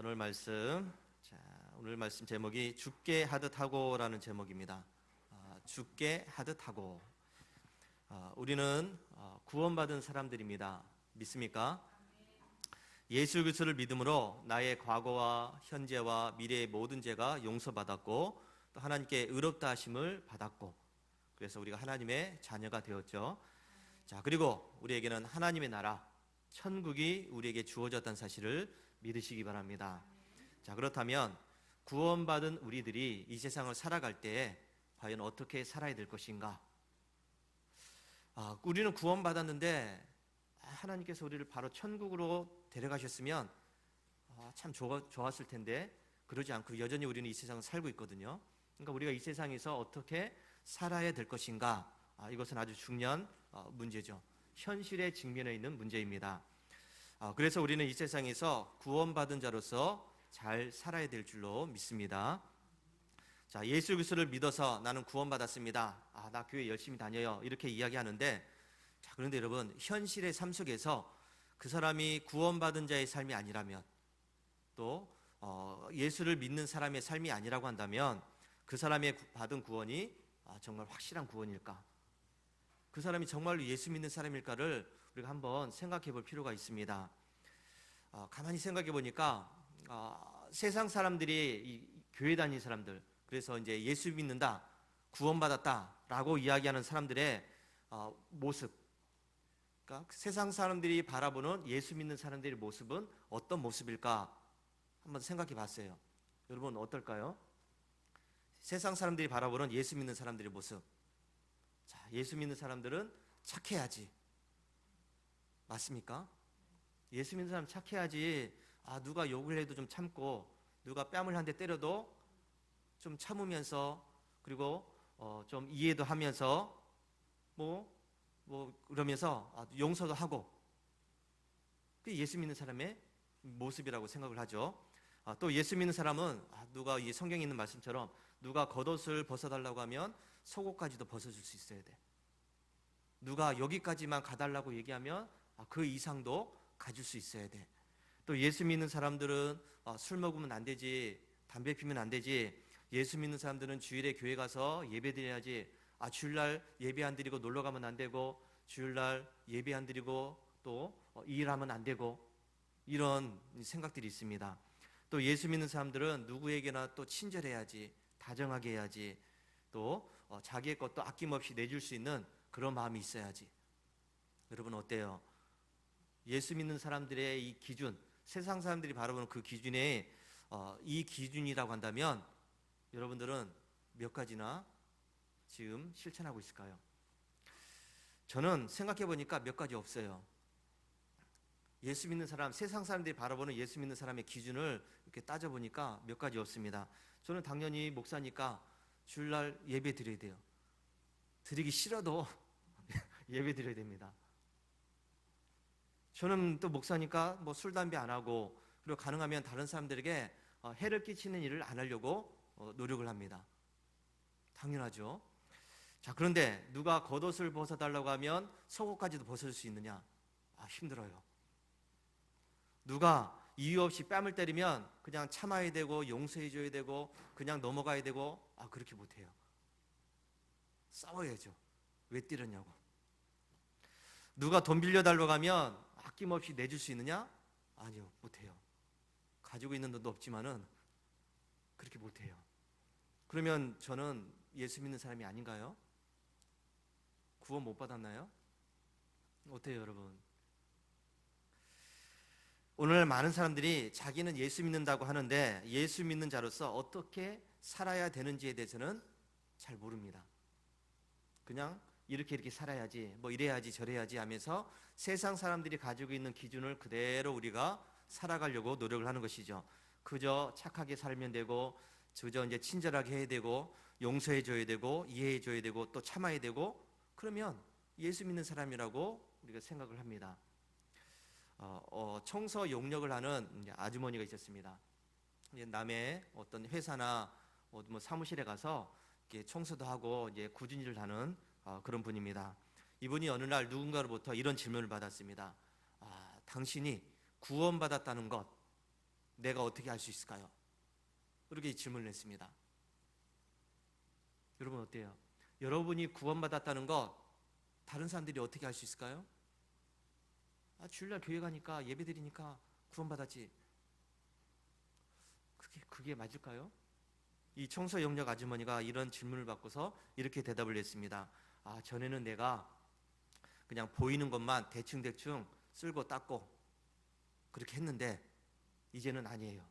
오늘 말씀. 오늘 말씀 제목이 죽게 하듯 하고라는 제목입니다. 죽게 하듯 하고. 우리는 구원받은 사람들입니다. 믿습니까? 예수 그리스도를 믿음으로 나의 과거와 현재와 미래의 모든 죄가 용서받았고 또 하나님께 의롭다 하심을 받았고, 그래서 우리가 하나님의 자녀가 되었죠. 그리고 우리에게는 하나님의 나라, 천국이 우리에게 주어졌다는 사실을 믿으시기 바랍니다. 그렇다면 구원받은 우리들이 이 세상을 살아갈 때 과연 어떻게 살아야 될 것인가? 우리는 구원받았는데 하나님께서 우리를 바로 천국으로 데려가셨으면 참 좋았을 텐데 그러지 않고 여전히 우리는 이 세상을 살고 있거든요. 그러니까 우리가 이 세상에서 어떻게 살아야 될 것인가? 이것은 아주 중요한 문제죠. 현실에 직면해 있는 문제입니다. 그래서 우리는 이 세상에서 구원받은 자로서 잘 살아야 될 줄로 믿습니다. 예수 그리스도를 믿어서 나는 구원받았습니다. 나 교회 열심히 다녀요. 이렇게 이야기하는데, 그런데 여러분, 현실의 삶 속에서 그 사람이 구원받은 자의 삶이 아니라면, 또 예수를 믿는 사람의 삶이 아니라고 한다면 그 사람의 받은 구원이 정말 확실한 구원일까? 그 사람이 정말로 예수 믿는 사람일까를 우리가 한번 생각해 볼 필요가 있습니다. 가만히 생각해 보니까 세상 사람들이 이 교회 다니는 사람들, 그래서 이제 예수 믿는다, 구원받았다라고 이야기하는 사람들의 모습, 그러니까 세상 사람들이 바라보는 예수 믿는 사람들의 모습은 어떤 모습일까 한번 생각해 봤어요. 여러분 어떨까요? 세상 사람들이 바라보는 예수 믿는 사람들의 모습. 예수 믿는 사람들은 착해야지. 맞습니까? 예수 믿는 사람 착해야지. 누가 욕을 해도 좀 참고, 누가 뺨을 한 대 때려도 좀 참으면서, 그리고 좀 이해도 하면서 그러면서 용서도 하고, 그게 예수 믿는 사람의 모습이라고 생각을 하죠. 또 예수 믿는 사람은 누가 이 성경에 있는 말씀처럼 누가 겉옷을 벗어달라고 하면 속옷까지도 벗어줄 수 있어야 돼. 누가 여기까지만 가달라고 얘기하면 그 이상도 가질 수 있어야 돼. 또 예수 믿는 사람들은 술 먹으면 안 되지, 담배 피면 안 되지. 예수 믿는 사람들은 주일에 교회 가서 예배 드려야지. 주일날 예배 안 드리고 놀러 가면 안 되고, 주일날 예배 안 드리고 또 일하면 안 되고, 이런 생각들이 있습니다. 또 예수 믿는 사람들은 누구에게나 또 친절해야지, 다정하게 해야지, 또 자기의 것도 아낌없이 내줄 수 있는 그런 마음이 있어야지. 여러분 어때요? 예수 믿는 사람들의 이 기준, 세상 사람들이 바라보는 그 기준에 이 기준이라고 한다면 여러분들은 몇 가지나 지금 실천하고 있을까요? 저는 생각해 보니까 몇 가지 없어요. 예수 믿는 사람, 세상 사람들이 바라보는 예수 믿는 사람의 기준을 이렇게 따져보니까 몇 가지 없습니다. 저는 당연히 목사니까 주일날 예배 드려야 돼요. 드리기 싫어도 예배 드려야 됩니다. 저는 또 목사니까 술, 담배 안 하고, 그리고 가능하면 다른 사람들에게 해를 끼치는 일을 안 하려고 노력을 합니다. 당연하죠. 그런데 누가 겉옷을 벗어달라고 하면 속옷까지도 벗을 수 있느냐? 힘들어요. 누가 이유 없이 뺨을 때리면 그냥 참아야 되고 용서해줘야 되고 그냥 넘어가야 되고, 그렇게 못해요. 싸워야죠. 왜 때렸냐고. 누가 돈 빌려달라고 하면 아낌없이 내줄 수 있느냐? 아니요, 못해요. 가지고 있는 돈도 없지만은 그렇게 못해요. 그러면 저는 예수 믿는 사람이 아닌가요? 구원 못 받았나요? 어때요, 여러분? 오늘 많은 사람들이 자기는 예수 믿는다고 하는데 예수 믿는 자로서 어떻게 살아야 되는지에 대해서는 잘 모릅니다. 그냥 이렇게 살아야지, 이래야지 저래야지 하면서 세상 사람들이 가지고 있는 기준을 그대로 우리가 살아가려고 노력을 하는 것이죠. 그저 착하게 살면 되고, 그저 이제 친절하게 해야 되고, 용서해 줘야 되고, 이해해 줘야 되고, 또 참아야 되고, 그러면 예수 믿는 사람이라고 우리가 생각을 합니다. 청소 용역을 하는 아주머니가 있었습니다. 남의 어떤 회사나 사무실에 가서 청소도 하고 굳은 일을 하는 그런 분입니다. 이분이 어느 날 누군가로부터 이런 질문을 받았습니다. 당신이 구원받았다는 것 내가 어떻게 할 수 있을까요? 그렇게 질문을 했습니다. 여러분 어때요? 여러분이 구원받았다는 것 다른 사람들이 어떻게 할 수 있을까요? 주일날 교회 가니까 예배 드리니까 구원받았지. 그게 맞을까요? 이 청소 영역 아주머니가 이런 질문을 받고서 이렇게 대답을 했습니다. 전에는 내가 그냥 보이는 것만 대충대충 쓸고 닦고 그렇게 했는데 이제는 아니에요.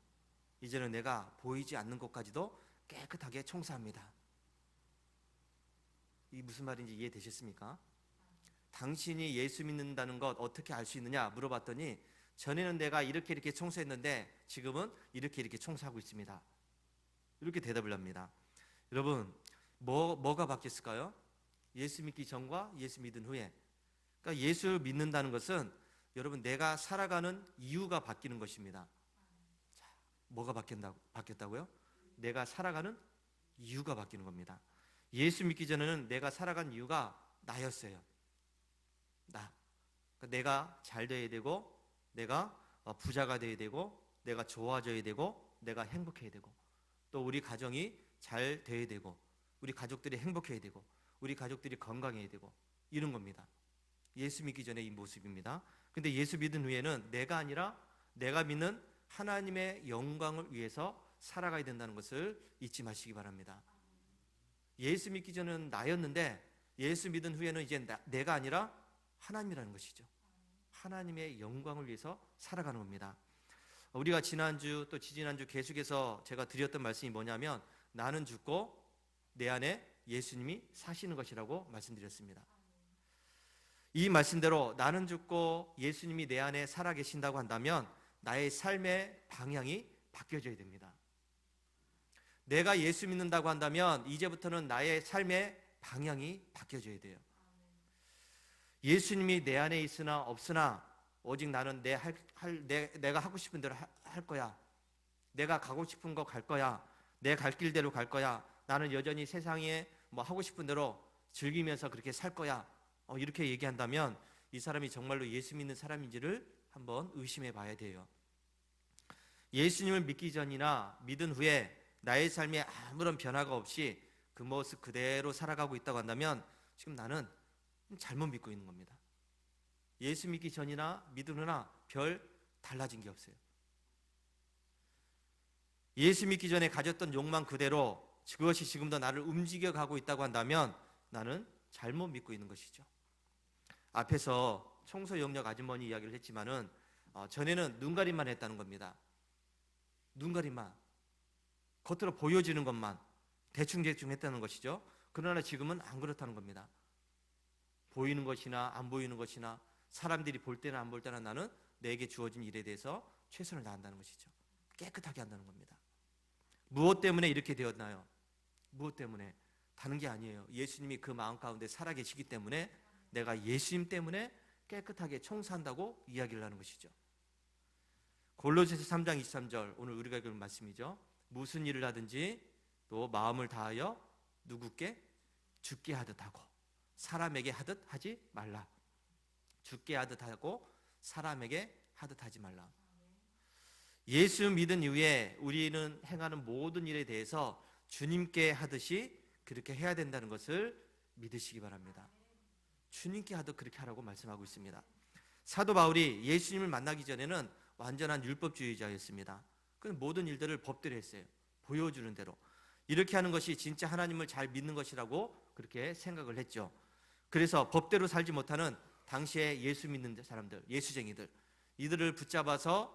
이제는 내가 보이지 않는 것까지도 깨끗하게 청소합니다. 이 무슨 말인지 이해되셨습니까? 당신이 예수 믿는다는 것 어떻게 알 수 있느냐 물어봤더니 전에는 내가 이렇게 청소했는데 지금은 이렇게 청소하고 있습니다. 이렇게 대답을 합니다. 여러분 뭐가 바뀌었을까요? 예수 믿기 전과 예수 믿은 후에. 그러니까 예수 믿는다는 것은 여러분 내가 살아가는 이유가 바뀌는 것입니다. 자, 뭐가 바뀌었다고요? 내가 살아가는 이유가 바뀌는 겁니다. 예수 믿기 전에는 내가 살아간 이유가 나였어요. 그러니까 내가 잘 돼야 되고, 내가 부자가 돼야 되고, 내가 좋아져야 되고, 내가 행복해야 되고, 또 우리 가정이 잘 돼야 되고, 우리 가족들이 행복해야 되고, 우리 가족들이 건강해야 되고, 이런 겁니다. 예수 믿기 전에 이 모습입니다. 근데 예수 믿은 후에는 내가 아니라 내가 믿는 하나님의 영광을 위해서 살아가야 된다는 것을 잊지 마시기 바랍니다. 예수 믿기 전에는 나였는데 예수 믿은 후에는 이제 내가 아니라 하나님이라는 것이죠. 하나님의 영광을 위해서 살아가는 겁니다. 우리가 지난주 또 지지난주 계속해서 제가 드렸던 말씀이 뭐냐면 나는 죽고 내 안에 예수님이 사시는 것이라고 말씀드렸습니다. 이 말씀대로 나는 죽고 예수님이 내 안에 살아계신다고 한다면 나의 삶의 방향이 바뀌어져야 됩니다. 내가 예수 믿는다고 한다면 이제부터는 나의 삶의 방향이 바뀌어져야 돼요. 예수님이 내 안에 있으나 없으나 오직 나는 내가 하고 싶은 대로 할 거야. 내가 가고 싶은 거 갈 거야. 내 갈 길대로 갈 거야. 나는 여전히 세상에 뭐 하고 싶은 대로 즐기면서 그렇게 살 거야. 이렇게 얘기한다면 이 사람이 정말로 예수 믿는 사람인지를 한번 의심해 봐야 돼요. 예수님을 믿기 전이나 믿은 후에 나의 삶에 아무런 변화가 없이 그 모습 그대로 살아가고 있다고 한다면 지금 나는 잘못 믿고 있는 겁니다. 예수 믿기 전이나 믿은 후나 별 달라진 게 없어요. 예수 믿기 전에 가졌던 욕망 그대로 그것이 지금도 나를 움직여가고 있다고 한다면 나는 잘못 믿고 있는 것이죠. 앞에서 청소 영역 아주머니 이야기를 했지만은 전에는 눈가림만 했다는 겁니다. 눈가림만, 겉으로 보여지는 것만 대충 했다는 것이죠. 그러나 지금은 안 그렇다는 겁니다. 보이는 것이나 안 보이는 것이나 사람들이 볼 때나 안 볼 때나 나는 내게 주어진 일에 대해서 최선을 다한다는 것이죠. 깨끗하게 한다는 겁니다. 무엇 때문에 이렇게 되었나요? 무엇 때문에? 다른 게 아니에요. 예수님이 그 마음 가운데 살아계시기 때문에 내가 예수님 때문에 깨끗하게 청소한다고 이야기를 하는 것이죠. 골로새서 3장 23절 오늘 우리가 읽은 말씀이죠. 무슨 일을 하든지 또 마음을 다하여 누구께? 주께 하듯 하고 사람에게 하듯 하지 말라. 주께 하듯 하고 사람에게 하듯 하지 말라. 예수 믿은 이후에 우리는 행하는 모든 일에 대해서 주님께 하듯이 그렇게 해야 된다는 것을 믿으시기 바랍니다. 주님께 하듯 그렇게 하라고 말씀하고 있습니다. 사도 바울이 예수님을 만나기 전에는 완전한 율법주의자였습니다. 그 모든 일들을 법대로 했어요. 보여주는 대로. 이렇게 하는 것이 진짜 하나님을 잘 믿는 것이라고 그렇게 생각을 했죠. 그래서 법대로 살지 못하는 당시에 예수 믿는 사람들, 예수쟁이들, 이들을 붙잡아서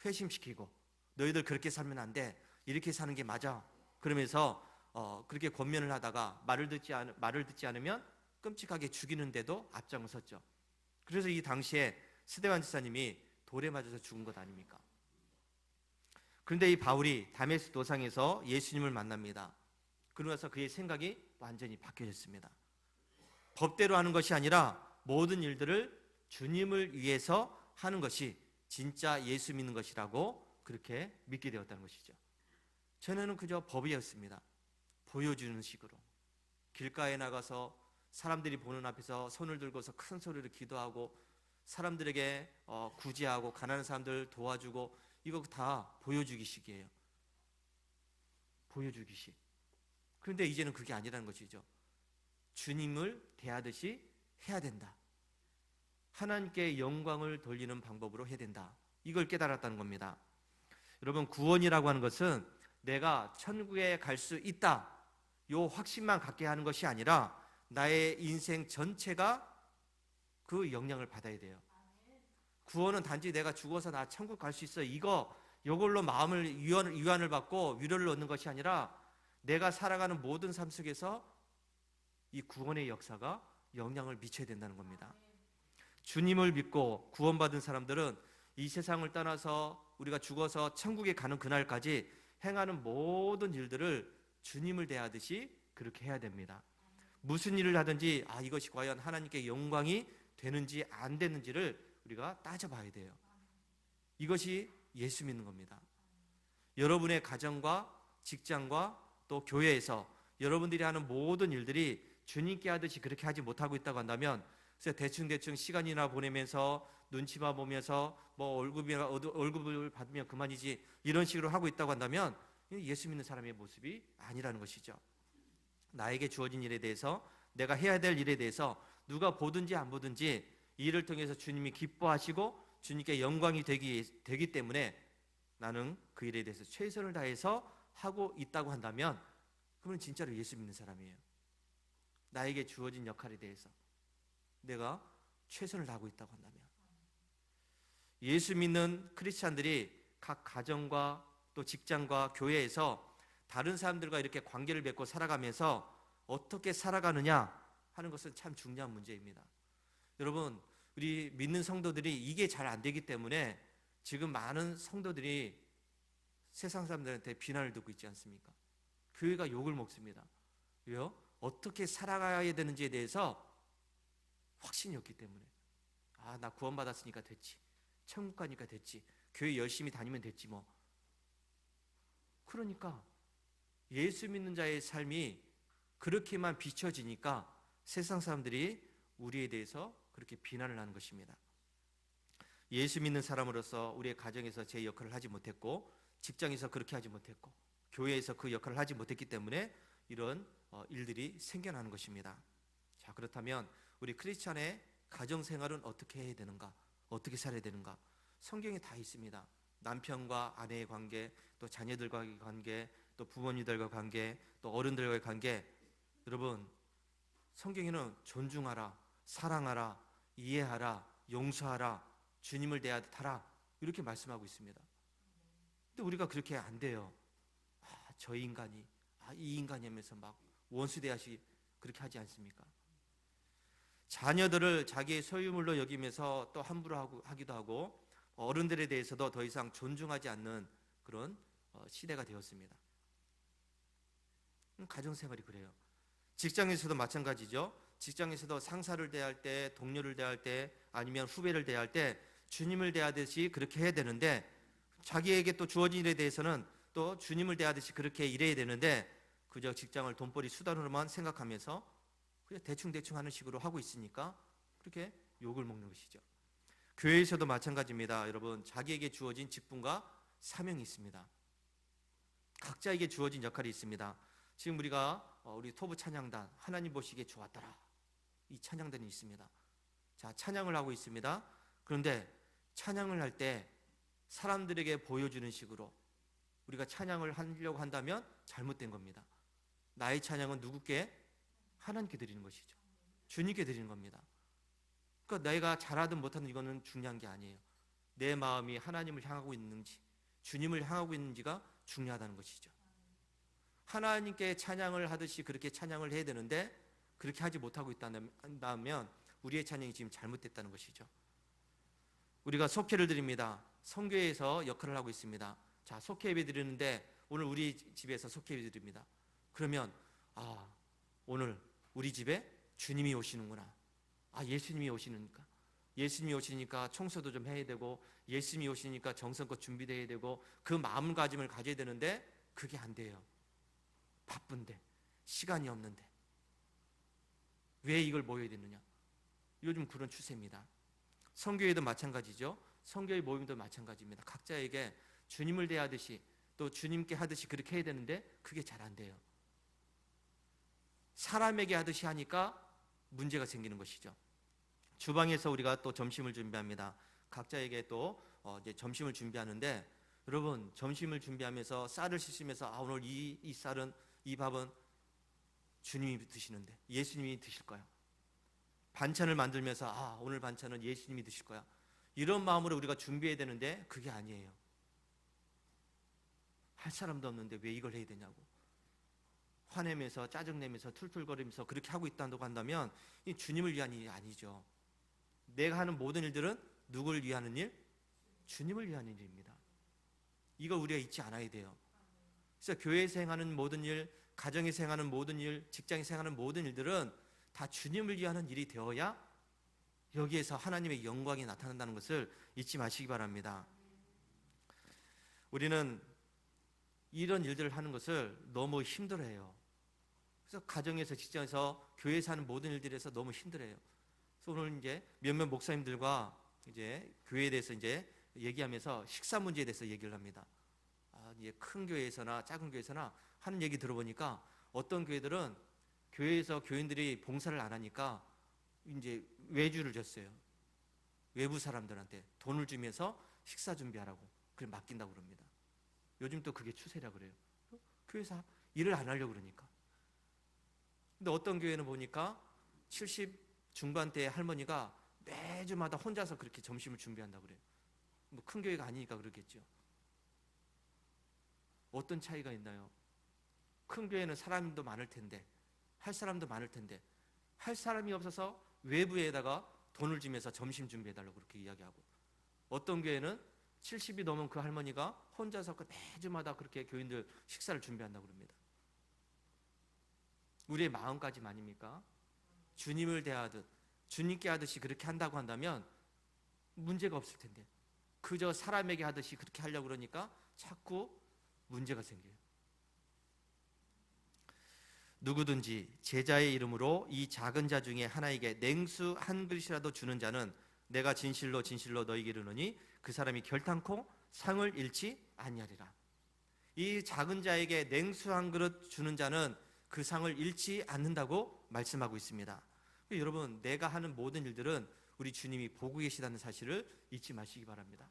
회심시키고 너희들 그렇게 살면 안 돼. 이렇게 사는 게 맞아. 그러면서 그렇게 권면을 하다가 말을 듣지 않으면 끔찍하게 죽이는데도 앞장을 섰죠. 그래서 이 당시에 스데반 지사님이 돌에 맞아서 죽은 것 아닙니까? 그런데 이 바울이 다메스 도상에서 예수님을 만납니다. 그러면서 그의 생각이 완전히 바뀌어졌습니다. 법대로 하는 것이 아니라 모든 일들을 주님을 위해서 하는 것이 진짜 예수 믿는 것이라고 그렇게 믿게 되었다는 것이죠. 전에는 그저 법이었습니다. 보여주는 식으로 길가에 나가서 사람들이 보는 앞에서 손을 들고서 큰 소리로 기도하고 사람들에게 구제하고 가난한 사람들 도와주고 이거 다 보여주기식이에요. 보여주기식. 그런데 이제는 그게 아니라는 것이죠. 주님을 대하듯이 해야 된다. 하나님께 영광을 돌리는 방법으로 해야 된다. 이걸 깨달았다는 겁니다. 여러분, 구원이라고 하는 것은 내가 천국에 갈 수 있다, 요 확신만 갖게 하는 것이 아니라 나의 인생 전체가 그 영향을 받아야 돼요. 구원은 단지 내가 죽어서 나 천국 갈 수 있어, 이걸로 마음을 위안을 받고 위로를 얻는 것이 아니라 내가 살아가는 모든 삶 속에서 이 구원의 역사가 영향을 미쳐야 된다는 겁니다. 주님을 믿고 구원받은 사람들은 이 세상을 떠나서 우리가 죽어서 천국에 가는 그날까지 행하는 모든 일들을 주님을 대하듯이 그렇게 해야 됩니다. 무슨 일을 하든지 이것이 과연 하나님께 영광이 되는지 안 되는지를 우리가 따져봐야 돼요. 이것이 예수 믿는 겁니다. 여러분의 가정과 직장과 또 교회에서 여러분들이 하는 모든 일들이 주님께 하듯이 그렇게 하지 못하고 있다고 한다면, 그래서 대충 시간이나 보내면서 눈치만 보면서 뭐 월급을 받으면 그만이지, 이런 식으로 하고 있다고 한다면 예수 믿는 사람의 모습이 아니라는 것이죠. 나에게 주어진 일에 대해서, 내가 해야 될 일에 대해서 누가 보든지 안 보든지 이 일을 통해서 주님이 기뻐하시고 주님께 영광이 되기 때문에 나는 그 일에 대해서 최선을 다해서 하고 있다고 한다면, 그러면 진짜로 예수 믿는 사람이에요. 나에게 주어진 역할에 대해서 내가 최선을 다하고 있다고 한다면. 예수 믿는 크리스찬들이 각 가정과 또 직장과 교회에서 다른 사람들과 이렇게 관계를 맺고 살아가면서 어떻게 살아가느냐 하는 것은 참 중요한 문제입니다. 여러분, 우리 믿는 성도들이 이게 잘 안 되기 때문에 지금 많은 성도들이 세상 사람들한테 비난을 듣고 있지 않습니까? 교회가 욕을 먹습니다. 왜요? 어떻게 살아가야 되는지에 대해서 확신이 없기 때문에. 나 구원받았으니까 됐지, 천국 가니까 됐지, 교회 열심히 다니면 됐지 뭐. 그러니까 예수 믿는 자의 삶이 그렇게만 비춰지니까 세상 사람들이 우리에 대해서 그렇게 비난을 하는 것입니다. 예수 믿는 사람으로서 우리의 가정에서 제 역할을 하지 못했고, 직장에서 그렇게 하지 못했고, 교회에서 그 역할을 하지 못했기 때문에 이런 일들이 생겨나는 것입니다. 자, 그렇다면 우리 크리스찬의 가정생활은 어떻게 해야 되는가, 어떻게 살아야 되는가? 성경에 다 있습니다. 남편과 아내의 관계, 또 자녀들과의 관계, 또 부모님들과의 관계, 또 어른들과의 관계. 여러분, 성경에는 존중하라, 사랑하라, 이해하라, 용서하라, 주님을 대하듯 하라, 이렇게 말씀하고 있습니다. 근데 우리가 그렇게 안 돼요. 저 인간이, 이 인간이 하면서 막 원수 대하시 그렇게 하지 않습니까? 자녀들을 자기의 소유물로 여기면서 또 함부로 하기도 하고, 어른들에 대해서도 더 이상 존중하지 않는 그런 시대가 되었습니다. 가정생활이 그래요. 직장에서도 마찬가지죠. 직장에서도 상사를 대할 때, 동료를 대할 때, 아니면 후배를 대할 때 주님을 대하듯이 그렇게 해야 되는데, 자기에게 또 주어진 일에 대해서는 또 주님을 대하듯이 그렇게 일해야 되는데, 그저 직장을 돈벌이 수단으로만 생각하면서 그냥 대충 하는 식으로 하고 있으니까 그렇게 욕을 먹는 것이죠. 교회에서도 마찬가지입니다. 여러분, 자기에게 주어진 직분과 사명이 있습니다. 각자에게 주어진 역할이 있습니다. 지금 우리 토부 찬양단, 하나님 보시기에 좋았더라, 이 찬양단이 있습니다. 자, 찬양을 하고 있습니다. 그런데 찬양을 할 때 사람들에게 보여주는 식으로 우리가 찬양을 하려고 한다면 잘못된 겁니다. 나의 찬양은 누구께? 하나님께 드리는 것이죠. 주님께 드리는 겁니다. 그러니까 내가 잘하든 못하든 이거는 중요한 게 아니에요. 내 마음이 하나님을 향하고 있는지, 주님을 향하고 있는지가 중요하다는 것이죠. 하나님께 찬양을 하듯이 그렇게 찬양을 해야 되는데 그렇게 하지 못하고 있다면 우리의 찬양이 지금 잘못됐다는 것이죠. 우리가 속회를 드립니다. 성교회에서 역할을 하고 있습니다. 자, 속회 예배 드리는데 오늘 우리 집에서 속회 예배 드립니다. 그러면 오늘 우리 집에 주님이 오시는구나, 예수님이 오시니까 청소도 좀 해야 되고, 예수님이 오시니까 정성껏 준비돼야 되고, 그 마음가짐을 가져야 되는데 그게 안 돼요. 바쁜데, 시간이 없는데 왜 이걸 모여야 되느냐? 요즘 그런 추세입니다. 성교회도 마찬가지죠. 성교회 모임도 마찬가지입니다. 각자에게 주님을 대하듯이 또 주님께 하듯이 그렇게 해야 되는데 그게 잘 안 돼요. 사람에게 하듯이 하니까 문제가 생기는 것이죠. 주방에서 우리가 또 점심을 준비합니다. 각자에게 또 이제 점심을 준비하는데, 여러분 점심을 준비하면서 쌀을 씻으면서 오늘 이 쌀은, 이 밥은 주님이 드시는데 예수님이 드실 거야. 반찬을 만들면서 오늘 반찬은 예수님이 드실 거야. 이런 마음으로 우리가 준비해야 되는데 그게 아니에요. 할 사람도 없는데 왜 이걸 해야 되냐고 화내면서 짜증내면서 툴툴거리면서 그렇게 하고 있다고 한다면 이 주님을 위한 일이 아니죠. 내가 하는 모든 일들은 누구를 위하는 일? 주님을 위한 일입니다. 이걸 우리가 잊지 않아야 돼요. 그래서 교회에서 행하는 모든 일, 가정에서 행하는 모든 일, 직장에서 행하는 모든 일들은 다 주님을 위하는 일이 되어야 여기에서 하나님의 영광이 나타난다는 것을 잊지 마시기 바랍니다. 우리는 이런 일들을 하는 것을 너무 힘들어해요. 그래서 가정에서, 직장에서, 교회에서 하는 모든 일들에서 너무 힘들어해요. 그래서 오늘 이제 몇몇 목사님들과 이제 교회에 대해서 이제 얘기하면서 식사 문제에 대해서 얘기를 합니다. 이제 큰 교회에서나 작은 교회에서나 하는 얘기 들어보니까 어떤 교회들은 교회에서 교인들이 봉사를 안 하니까 이제 외주를 줬어요. 외부 사람들한테 돈을 주면서 식사 준비하라고 그래 맡긴다고 그럽니다. 요즘 또 그게 추세라 그래요. 교회에서 일을 안 하려고 그러니까. 근데 어떤 교회는 보니까 70 중반대의 할머니가 매주마다 혼자서 그렇게 점심을 준비한다고 그래요. 뭐 큰 교회가 아니니까 그러겠죠. 어떤 차이가 있나요? 큰 교회는 사람도 많을 텐데, 할 사람도 많을 텐데, 할 사람이 없어서 외부에다가 돈을 주면서 점심 준비해달라고 그렇게 이야기하고, 어떤 교회는 70이 넘은 그 할머니가 혼자서 매주마다 그렇게 교인들 식사를 준비한다고 그럽니다. 우리의 마음가짐 아닙니까? 주님을 대하듯 주님께 하듯이 그렇게 한다고 한다면 문제가 없을 텐데, 그저 사람에게 하듯이 그렇게 하려고 그러니까 자꾸 문제가 생겨요. 누구든지 제자의 이름으로 이 작은 자 중에 하나에게 냉수 한 그릇이라도 주는 자는 내가 진실로 진실로 너희에게 이르노니 그 사람이 결탄코 상을 잃지 아니하리라. 이 작은 자에게 냉수 한 그릇 주는 자는 그 상을 잃지 않는다고 말씀하고 있습니다. 여러분, 내가 하는 모든 일들은 우리 주님이 보고 계시다는 사실을 잊지 마시기 바랍니다.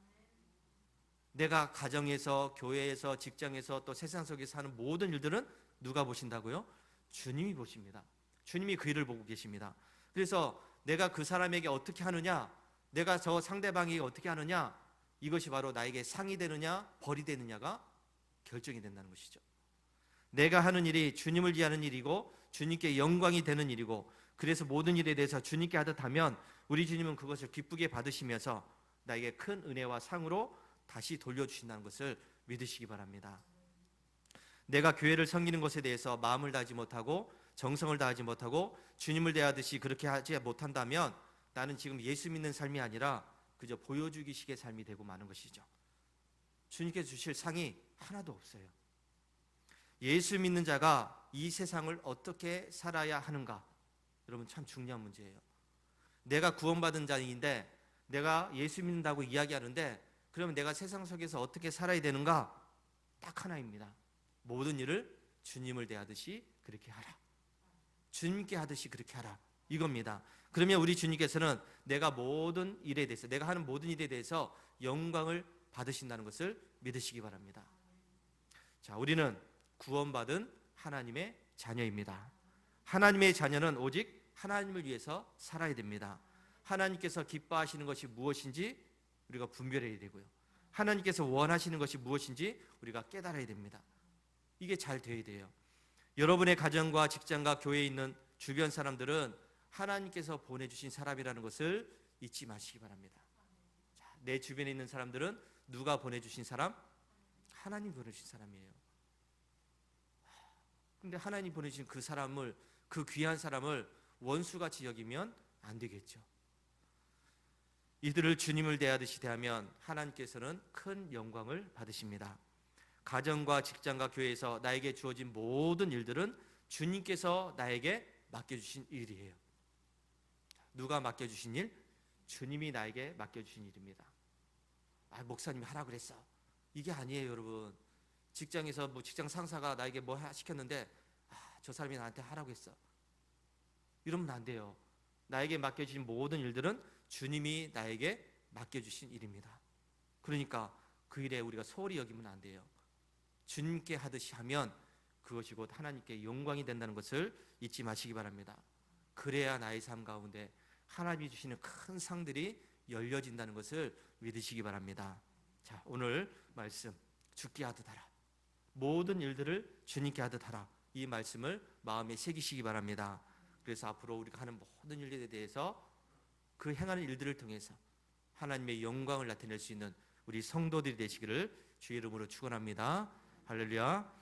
내가 가정에서, 교회에서, 직장에서, 또 세상 속에서 하는 모든 일들은 누가 보신다고요? 주님이 보십니다. 주님이 그 일을 보고 계십니다. 그래서 내가 그 사람에게 어떻게 하느냐, 내가 저 상대방에게 어떻게 하느냐, 이것이 바로 나에게 상이 되느냐 벌이 되느냐가 결정이 된다는 것이죠. 내가 하는 일이 주님을 위하는 일이고 주님께 영광이 되는 일이고, 그래서 모든 일에 대해서 주님께 하듯 하면 우리 주님은 그것을 기쁘게 받으시면서 나에게 큰 은혜와 상으로 다시 돌려주신다는 것을 믿으시기 바랍니다. 내가 교회를 섬기는 것에 대해서 마음을 다하지 못하고 정성을 다하지 못하고 주님을 대하듯이 그렇게 하지 못한다면 나는 지금 예수 믿는 삶이 아니라 그저 보여주기식의 삶이 되고 마는 것이죠. 주님께서 주실 상이 하나도 없어요. 예수 믿는 자가 이 세상을 어떻게 살아야 하는가, 여러분 참 중요한 문제예요. 내가 구원받은 자인데 내가 예수 믿는다고 이야기하는데 그러면 내가 세상 속에서 어떻게 살아야 되는가? 딱 하나입니다. 모든 일을 주님을 대하듯이 그렇게 하라. 주님께 하듯이 그렇게 하라. 이겁니다. 그러면 우리 주님께서는 내가 모든 일에 대해서, 내가 하는 모든 일에 대해서 영광을 받으신다는 것을 믿으시기 바랍니다. 자, 우리는 구원받은 하나님의 자녀입니다. 하나님의 자녀는 오직 하나님을 위해서 살아야 됩니다. 하나님께서 기뻐하시는 것이 무엇인지 우리가 분별해야 되고요. 하나님께서 원하시는 것이 무엇인지 우리가 깨달아야 됩니다. 이게 잘 돼야 돼요. 여러분의 가정과 직장과 교회에 있는 주변 사람들은 하나님께서 보내주신 사람이라는 것을 잊지 마시기 바랍니다. 자, 내 주변에 있는 사람들은 누가 보내주신 사람? 하나님 보내주신 사람이에요. 근데 하나님 보내주신 그 사람을, 그 귀한 사람을 원수같이 여기면 안 되겠죠. 이들을 주님을 대하듯이 대하면 하나님께서는 큰 영광을 받으십니다. 가정과 직장과 교회에서 나에게 주어진 모든 일들은 주님께서 나에게 맡겨주신 일이에요. 누가 맡겨주신 일? 주님이 나에게 맡겨주신 일입니다. 목사님이 하라 그랬어. 이게 아니에요, 여러분. 직장에서 뭐 직장 상사가 나에게 뭐 시켰는데 저 사람이 나한테 하라고 했어. 이러면 안 돼요. 나에게 맡겨주신 모든 일들은 주님이 나에게 맡겨주신 일입니다. 그러니까 그 일에 우리가 소홀히 여기면 안 돼요. 주님께 하듯이 하면 그것이 곧 하나님께 영광이 된다는 것을 잊지 마시기 바랍니다. 그래야 나의 삶 가운데 하나님이 주시는 큰 상들이 열려진다는 것을 믿으시기 바랍니다. 자, 오늘 말씀 주께 하듯 하라. 모든 일들을 주님께 하듯 하라. 이 말씀을 마음에 새기시기 바랍니다. 그래서 앞으로 우리가 하는 모든 일들에 대해서 그 행하는 일들을 통해서 하나님의 영광을 나타낼 수 있는 우리 성도들이 되시기를 주의 이름으로 축원합니다. 할렐루야.